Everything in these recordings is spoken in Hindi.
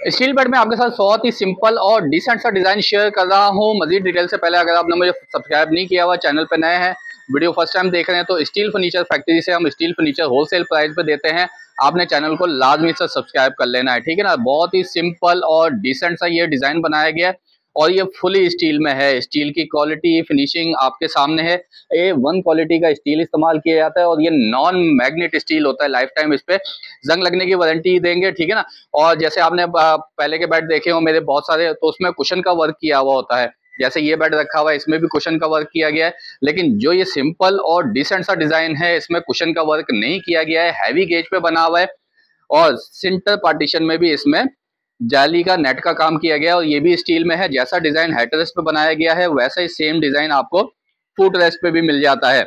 स्टील बेड में आपके साथ बहुत ही सिंपल और डिसेंट सा डिजाइन शेयर कर रहा हूँ। मजीद डिटेल से पहले अगर आपने मुझे सब्सक्राइब नहीं किया हुआ, चैनल पर नए हैं, वीडियो फर्स्ट टाइम देख रहे हैं, तो स्टील फर्नीचर फैक्ट्री से हम स्टील फर्नीचर होलसेल प्राइस पे देते हैं। आपने चैनल को लाजमी से सब्सक्राइब कर लेना है, ठीक है ना। बहुत ही सिंपल और डिसेंट सा ये डिजाइन बनाया गया है और ये फुली स्टील में है। स्टील की क्वालिटी फिनिशिंग आपके सामने है। A1 क्वालिटी का स्टील इस्तेमाल किया जाता है और ये नॉन मैग्नेट स्टील होता है। लाइफ टाइम इस पे जंग लगने की वारंटी देंगे, ठीक है ना। और जैसे आपने पहले के बेड देखे हो मेरे बहुत सारे, तो उसमें कुशन का वर्क किया हुआ होता है। जैसे ये बेड रखा हुआ है, इसमें भी कुशन का वर्क किया गया है। लेकिन जो ये सिंपल और डिसेंट सा डिजाइन है, इसमें कुशन का वर्क नहीं किया गया है। हैवी गेज पे बना हुआ है और सेंटर पार्टीशन में भी इसमें जाली का नेट का काम किया गया है और ये भी स्टील में है। जैसा डिजाइन हेडरेस्ट पे बनाया गया है, वैसा ही सेम डिजाइन आपको फुट रेस्ट पे भी मिल जाता है।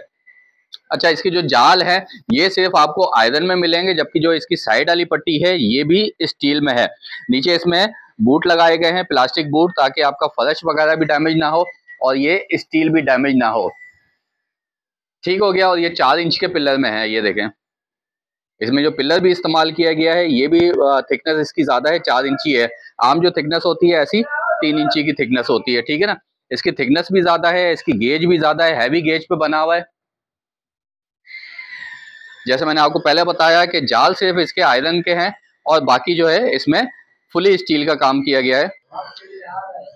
अच्छा, इसकी जो जाल है ये सिर्फ आपको आयरन में मिलेंगे, जबकि जो इसकी साइड वाली पट्टी है ये भी स्टील में है। नीचे इसमें बूट लगाए गए हैं, प्लास्टिक बूट, ताकि आपका फर्श वगैरह भी डैमेज ना हो और ये स्टील भी डैमेज ना हो। ठीक हो गया। और ये 4 इंच के पिलर में है, ये देखें। इसमें जो पिलर भी इस्तेमाल किया गया है ये भी थिकनेस इसकी ज्यादा है, 4 इंची है। आम जो थिकनेस होती है ऐसी 3 इंची की थिकनेस होती है, ठीक है ना। इसकी थिकनेस भी ज्यादा है, इसकी गेज भी ज्यादा है, हैवी गेज पे बना हुआ है। जैसे मैंने आपको पहले बताया कि जाल सिर्फ इसके आयरन के हैं और बाकी जो है इसमें फुली स्टील का काम किया गया है।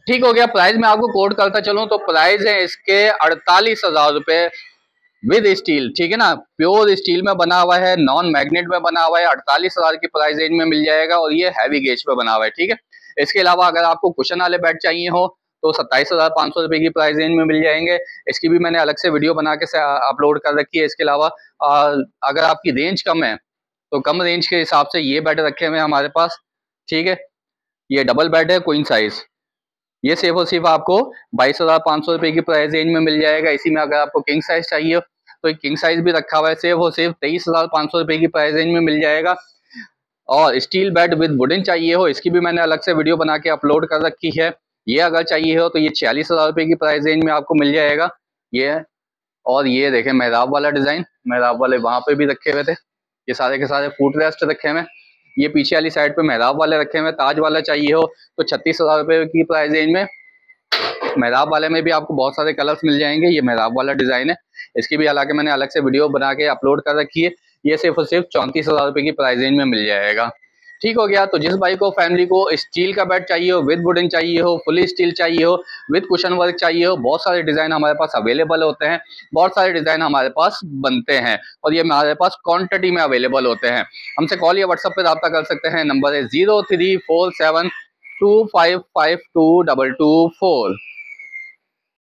ठीक हो गया। प्राइस में आपको कोट करता चलूं तो प्राइस है इसके 48,000 रुपए विद स्टील, ठीक है ना। प्योर स्टील में बना हुआ है, नॉन मैग्नेट में बना हुआ है। 48,000 की प्राइस रेंज में मिल जाएगा और ये हैवी गेज पे बना हुआ है, ठीक है। इसके अलावा अगर आपको कुशन वाले बेड चाहिए हो तो 27,500 रुपए की प्राइस रेंज में मिल जाएंगे। इसकी भी मैंने अलग से वीडियो बना के अपलोड कर रखी है। इसके अलावा अगर आपकी रेंज कम है तो कम रेंज के हिसाब से ये बेड रखे हुए हैं हमारे पास, ठीक है। ये डबल बेड है, क्वीन साइज। ये सिर्फ और सिर्फ आपको 22,500 रुपए की प्राइस रेंज में मिल जाएगा। इसी में अगर आपको किंग साइज चाहिए तो एक किंग साइज भी रखा हुआ है, सिर्फ और सिर्फ 23,500 रुपए की प्राइस रेंज में मिल जाएगा। और स्टील बेड विद वुडन चाहिए हो, इसकी भी मैंने अलग से वीडियो बना के अपलोड कर रखी है। ये अगर चाहिए हो तो ये 46,000 रुपए की प्राइस रेंज में आपको मिल जाएगा। ये और ये देखें मेहराब वाला डिजाइन, मेहराब वाले वहां पे भी रखे हुए थे। ये सारे के सारे फुट रेस्ट रखे हुए। ये पीछे वाली साइड पे मेहराब वाले रखे हुए। ताज वाला चाहिए हो तो 36,000 रुपए की प्राइस रेंज में। मेहराब वाले में भी आपको बहुत सारे कलर्स मिल जाएंगे। ये मेहराब वाला डिजाइन है, इसकी भी हालांकि मैंने अलग से वीडियो बना के अपलोड कर रखी है। ये सिर्फ और सिर्फ 34,000 रुपए की प्राइस रेंज में मिल जाएगा। ठीक हो गया। तो जिस भाई को फैमिली को स्टील का बेड चाहिए हो, विद वुडन चाहिए हो, फुली स्टील चाहिए हो, विद कुशन वर्क चाहिए हो, बहुत सारे डिजाइन हमारे पास अवेलेबल होते हैं। बहुत सारे डिजाइन हमारे पास बनते हैं और ये हमारे पास क्वांटिटी में अवेलेबल होते हैं। हमसे कॉल या व्हाट्सएप पे रब्ता कर सकते हैं। नंबर है 034725522224।